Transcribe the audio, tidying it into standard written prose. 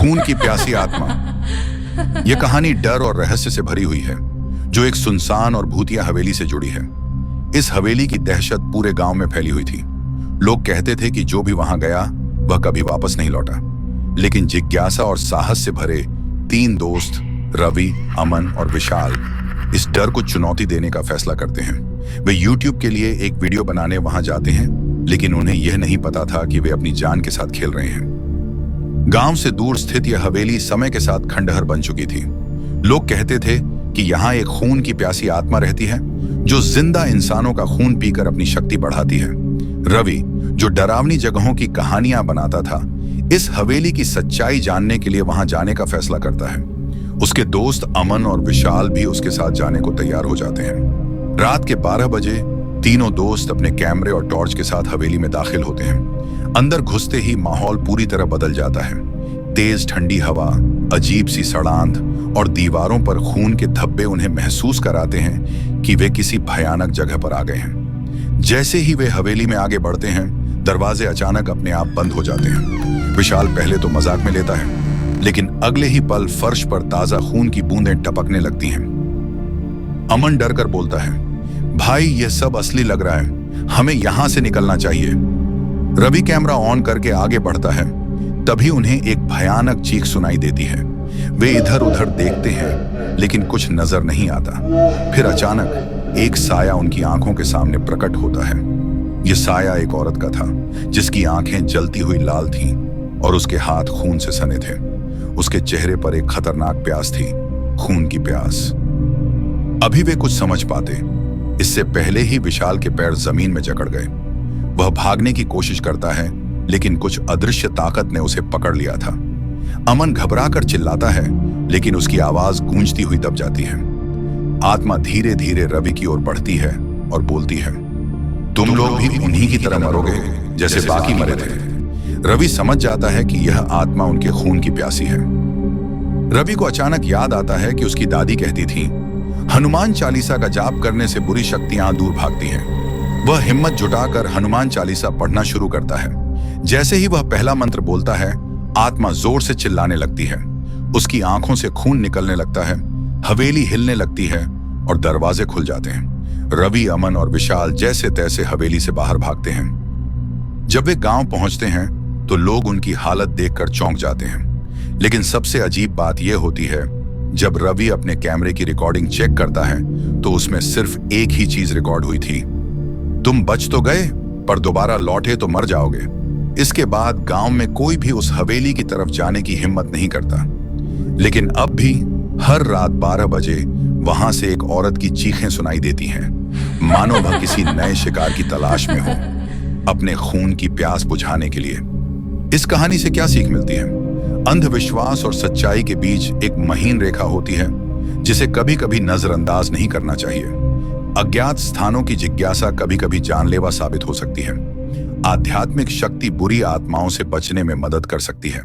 खून की प्यासी आत्मा। यह कहानी डर और रहस्य से भरी हुई है, जो एक सुनसान और भूतिया हवेली से जुड़ी है। इस हवेली की दहशत पूरे गांव में फैली हुई थी। लोग कहते थे कि जो भी वहां गया वह कभी वापस नहीं लौटा। लेकिन जिज्ञासा और साहस से भरे 3 दोस्त रवि, अमन और विशाल इस डर को चुनौती देने का फैसला करते हैं। वे YouTube के लिए एक वीडियो बनाने वहां जाते हैं, लेकिन उन्हें यह नहीं पता था कि वे अपनी जान के साथ खेल रहे हैं। गांव से दूर स्थित यह हवेली समय के साथ खंडहर बन चुकी थी। लोग कहते थे कि यहाँ एक खून की प्यासी आत्मा रहती है, जो जिंदा इंसानों का खून पीकर अपनी शक्ति बढ़ाती है। रवि, जो डरावनी जगहों की कहानियां बनाता था, इस हवेली की सच्चाई जानने के लिए वहां जाने का फैसला करता है। उसके दोस्त अमन और विशाल भी उसके साथ जाने को तैयार हो जाते हैं। रात के 12 बजे तीनों दोस्त अपने कैमरे और टॉर्च के साथ हवेली में दाखिल होते हैं। अंदर घुसते ही माहौल पूरी तरह बदल जाता है। तेज ठंडी हवा, अजीब सी सड़ांध और दीवारों पर खून के धब्बे उन्हें महसूस कराते हैं कि वे किसी भयानक जगह पर आ गए हैं। जैसे ही वे हवेली में आगे बढ़ते हैं, दरवाजे अचानक अपने आप बंद हो जाते हैं। विशाल पहले तो मजाक में लेता है, लेकिन अगले ही पल फर्श पर ताजा खून की बूंदें टपकने लगती हैं। अमन डर कर बोलता है, भाई यह सब असली लग रहा है, हमें यहां से निकलना चाहिए। रवि कैमरा ऑन करके आगे बढ़ता है। तभी उन्हें एक भयानक चीख सुनाई देती है। वे इधर उधर देखते हैं, लेकिन कुछ नजर नहीं आता। फिर अचानक एक साया उनकी आंखों के सामने प्रकट होता है। यह साया एक औरत का था, जिसकी आंखें जलती हुई लाल थीं और उसके हाथ खून से सने थे। उसके चेहरे पर एक खतरनाक प्यास थी, खून की प्यास। अभी वे कुछ समझ पाते, इससे पहले ही विशाल के पैर जमीन में जकड़ गए। वह भागने की कोशिश करता है, लेकिन कुछ अदृश्य ताकत ने उसे पकड़ लिया था। अमन घबराकर चिल्लाता है, लेकिन उसकी आवाज गूंजती हुई दब जाती है। आत्मा धीरे धीरे रवि की ओर बढ़ती है और बोलती है, तुम लोग भी उन्हीं की तरह मरोगे जैसे बाकी मरे थे। रवि समझ जाता है कि यह आत्मा उनके खून की प्यासी है। रवि को अचानक याद आता है कि उसकी दादी कहती थी, हनुमान चालीसा का जाप करने से बुरी शक्तियां दूर भागती हैं। वह हिम्मत जुटाकर हनुमान चालीसा पढ़ना शुरू करता है। जैसे ही वह पहला मंत्र बोलता है, आत्मा जोर से चिल्लाने लगती है। उसकी आंखों से खून निकलने लगता है, हवेली हिलने लगती है और दरवाजे खुल जाते हैं। रवि, अमन और विशाल जैसे तैसे हवेली से बाहर भागते हैं। जब वे गांव पहुंचते हैं तो लोग उनकी हालत देखकर चौंक जाते हैं। लेकिन सबसे अजीब बात यह होती है, जब रवि अपने कैमरे की रिकॉर्डिंग चेक करता है तो उसमें सिर्फ एक ही चीज रिकॉर्ड हुई थी, तुम बच तो गए, पर दोबारा लौटे तो मर जाओगे। इसके बाद गांव में कोई भी उस हवेली की तरफ जाने की हिम्मत नहीं करता। लेकिन अब भी हर रात 12 बजे वहां से एक औरत की चीखें सुनाई देती हैं, मानो वह किसी नए शिकार की तलाश में हो, अपने खून की प्यास बुझाने के लिए। इस कहानी से क्या सीख मिलती है? अंधविश्वास और सच्चाई के बीच एक महीन रेखा होती है, जिसे कभी कभी नजरअंदाज नहीं करना चाहिए। अज्ञात स्थानों की जिज्ञासा कभी कभी जानलेवा साबित हो सकती है। आध्यात्मिक शक्ति बुरी आत्माओं से बचने में मदद कर सकती है।